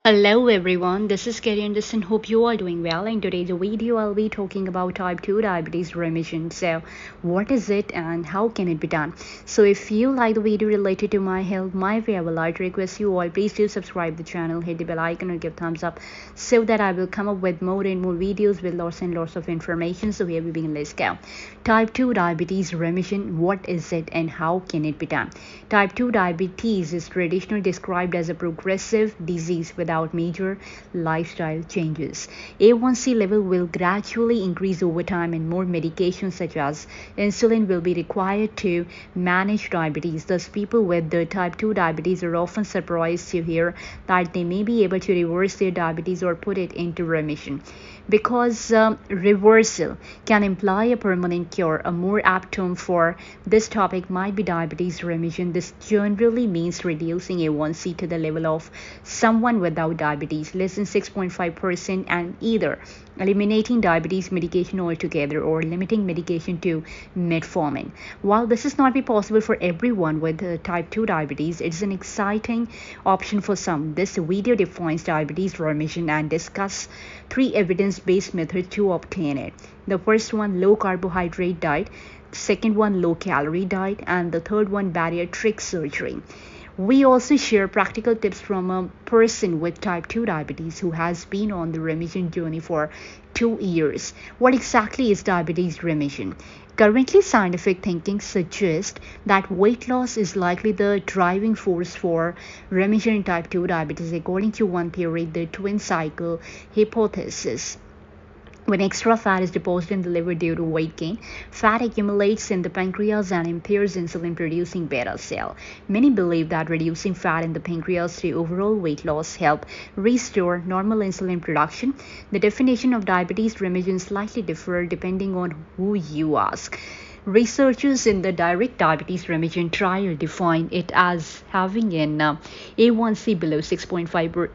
Hello everyone, this is Kerry Anderson. Hope you are doing well. In today's video, I'll be talking about type 2 diabetes remission. So, what is it and how can it be done? So, if you like the video related to my health, my way, I would like to request you all please do subscribe the channel, hit the bell icon, or give thumbs up so that I will come up with more and more videos with lots and lots of information. So, here we begin. Let's go. Type 2 diabetes remission. What is it and how can it be done? Type 2 diabetes is traditionally described as a progressive disease without major lifestyle changes. A1C level will gradually increase over time and more medications such as insulin will be required to manage diabetes. Thus, people with the type 2 diabetes are often surprised to hear that they may be able to reverse their diabetes or put it into remission. Because reversal can imply a permanent cure, a more apt term for this topic might be diabetes remission. This generally means reducing A1C to the level of someone without diabetes, less than 6.5%, and either eliminating diabetes medication altogether or limiting medication to metformin. While this is not be possible for everyone with type 2 diabetes, it's an exciting option for some. This video defines diabetes remission and discuss three evidence-based methods to obtain it. The first one, low carbohydrate diet, second one, low calorie diet, and the third one, bariatric surgery. We also share practical tips from a person with type 2 diabetes who has been on the remission journey for 2 years. What exactly is diabetes remission? Currently, scientific thinking suggests that weight loss is likely the driving force for remission in type 2 diabetes, according to one theory, the twin cycle hypothesis. When extra fat is deposited in the liver due to weight gain, fat accumulates in the pancreas and impairs insulin producing beta cell. Many believe that reducing fat in the pancreas through overall weight loss help restore normal insulin production. The definition of diabetes remission slightly differs depending on who you ask. Researchers in the direct diabetes remission trial define it as having an A1C below 6.5%,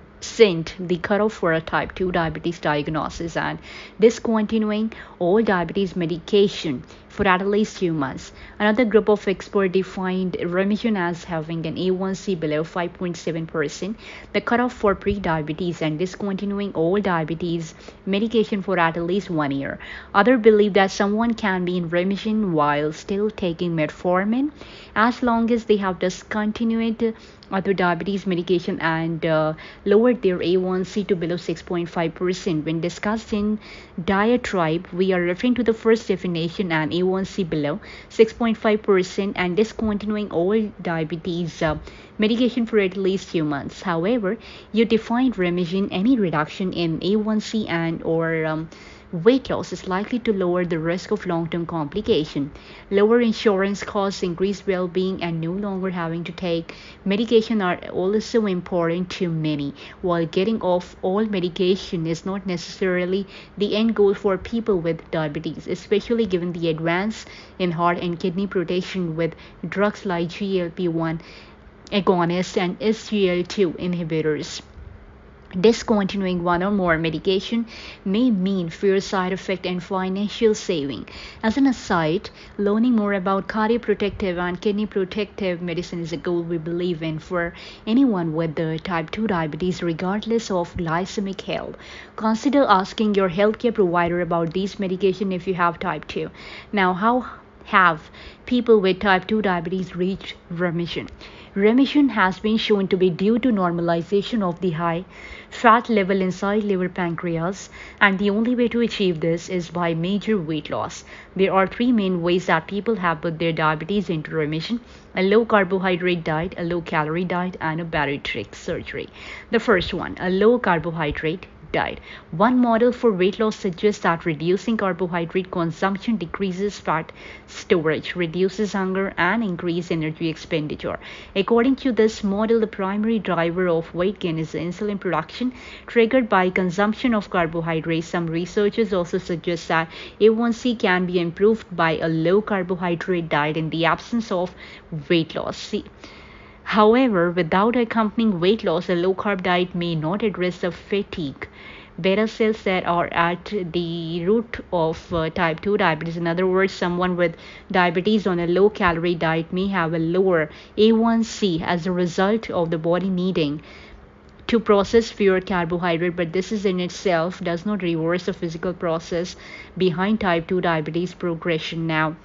the cutoff for a type 2 diabetes diagnosis, and discontinuing all diabetes medication for at least 2 months. Another group of experts defined remission as having an A1C below 5.7%, the cutoff for pre-diabetes, and discontinuing all diabetes medication for at least 1 year. Others believe that someone can be in remission while still taking metformin as long as they have discontinued other diabetes medication and lowered their A1C to below 6.5%. When discussed in diatribe, we are referring to the first definition, and A1C below 6.5% and discontinuing all diabetes medication for at least 2 months. However, you define remission any reduction in A1C and or weight loss is likely to lower the risk of long-term complication, lower insurance costs, increased well-being, and no longer having to take medication are also important to many. While getting off all medication is not necessarily the end goal for people with diabetes, especially given the advance in heart and kidney protection with drugs like GLP-1 agonists and SGLT2 inhibitors. Discontinuing one or more medication may mean fewer side effects and financial saving. As an aside, learning more about cardioprotective and kidney protective medicine is a goal we believe in for anyone with the type 2 diabetes, regardless of glycemic health. Consider asking your healthcare provider about these medications if you have type 2. Now, how have people with type 2 diabetes reached remission? Remission has been shown to be due to normalization of the high fat level inside liver pancreas, and the only way to achieve this is by major weight loss. There are three main ways that people have put their diabetes into remission: a low carbohydrate diet, a low calorie diet, and a bariatric surgery. The first one, a low carbohydrate diet. One model for weight loss suggests that reducing carbohydrate consumption decreases fat storage, reduces hunger, and increases energy expenditure. According to this model, the primary driver of weight gain is insulin production triggered by consumption of carbohydrates. Some researchers also suggest that A1C can be improved by a low carbohydrate diet in the absence of weight loss. However, without accompanying weight loss, a low-carb diet may not address the fatigue beta cells that are at the root of type 2 diabetes. In other words, someone with diabetes on a low-calorie diet may have a lower A1C as a result of the body needing to process fewer carbohydrate, but this is in itself does not reverse the physical process behind type 2 diabetes progression. Now,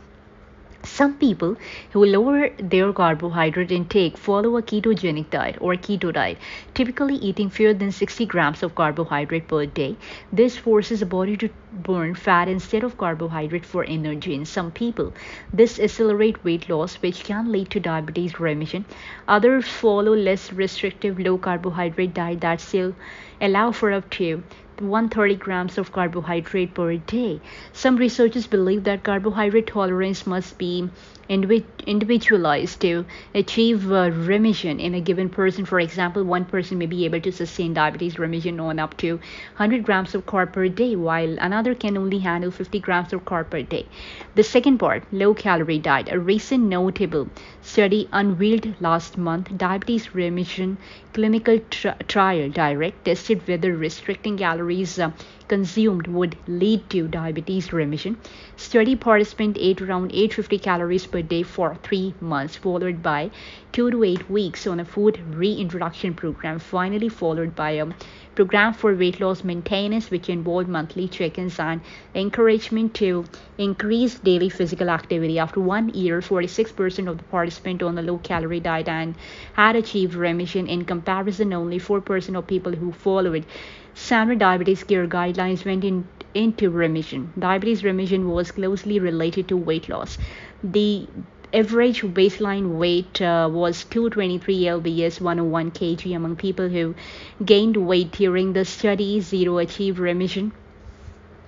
some people who lower their carbohydrate intake follow a ketogenic diet or keto diet, typically eating fewer than 60 grams of carbohydrate per day. This forces the body to burn fat instead of carbohydrate for energy. In some people, this accelerates weight loss, which can lead to diabetes remission. Others follow less restrictive low carbohydrate diet that still allow for up to 130 grams of carbohydrate per day. Some researchers believe that carbohydrate tolerance must be individualized to achieve remission in a given person. For example, one person may be able to sustain diabetes remission on up to 100 grams of carb per day, while another can only handle 50 grams of carb per day. The second part, low calorie diet. A recent notable study unveiled last month, Diabetes Remission Clinical Trial Direct, tested whether restricting calories consumed would lead to diabetes remission. Study participants ate around 850 calories per day for 3 months, followed by 2 to 8 weeks on a food reintroduction program, finally followed by a program for weight loss maintenance, which involved monthly check-ins and encouragement to increase daily physical activity. After 1 year, 46% of the participants on the low-calorie diet and had achieved remission. In comparison, only 4% of people who followed standard diabetes care guidelines went into remission. Diabetes remission was closely related to weight loss. The average baseline weight was 223 lbs, 101 kg among people who gained weight during the study. 0 achieved remission.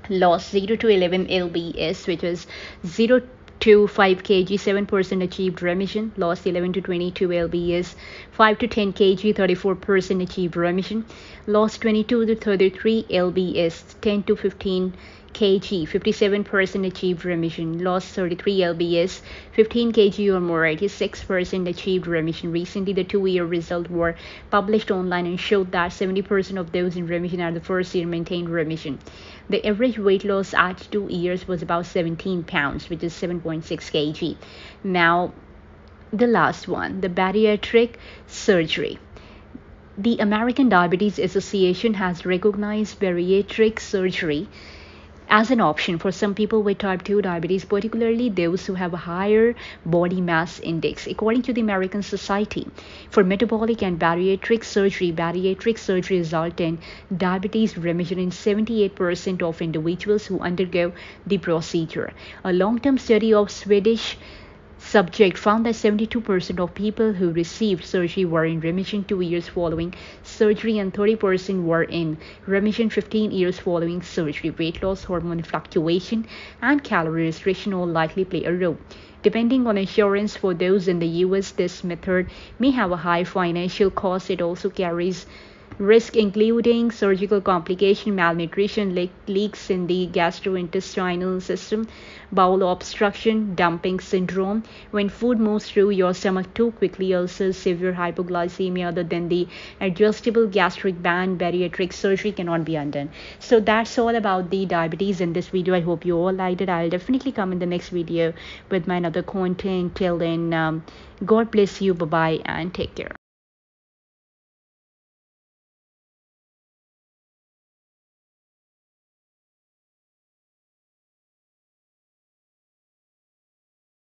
Lost 0 to 11 lbs, which was 0 to 5 kg, 7% achieved remission. Lost 11 to 22 lbs, 5 to 10 kg, 34% achieved remission. Lost 22 to 33 lbs, 10 to 15 kg, 57% achieved remission. Lost 33 lbs, 15 kg or more, 86% achieved remission. Recently, the 2-year results were published online and showed that 70% of those in remission at the first year maintained remission. The average weight loss at 2 years was about 17 pounds, which is 7.6 kg. Now, the last one, the bariatric surgery. The American Diabetes Association has recognized bariatric surgery as an option for some people with type 2 diabetes, particularly those who have a higher body mass index. According to the American Society for Metabolic and bariatric surgery results in diabetes remission in 78% of individuals who undergo the procedure. A long-term study of Swedish subject found that 72% of people who received surgery were in remission 2 years following surgery, and 30% were in remission 15 years following surgery. Weight loss, hormone fluctuation, and calorie restriction all likely play a role. Depending on insurance for those in the US, this method may have a high financial cost. It also carries risk including surgical complication, malnutrition, leaks in the gastrointestinal system, bowel obstruction, dumping syndrome, when food moves through your stomach too quickly, ulcers, severe hypoglycemia. Other than the adjustable gastric band, bariatric surgery cannot be undone. So that's all about the diabetes in this video. I hope you all liked it. I'll definitely come in the next video with my another content. Till then, God bless you. Bye bye and take care.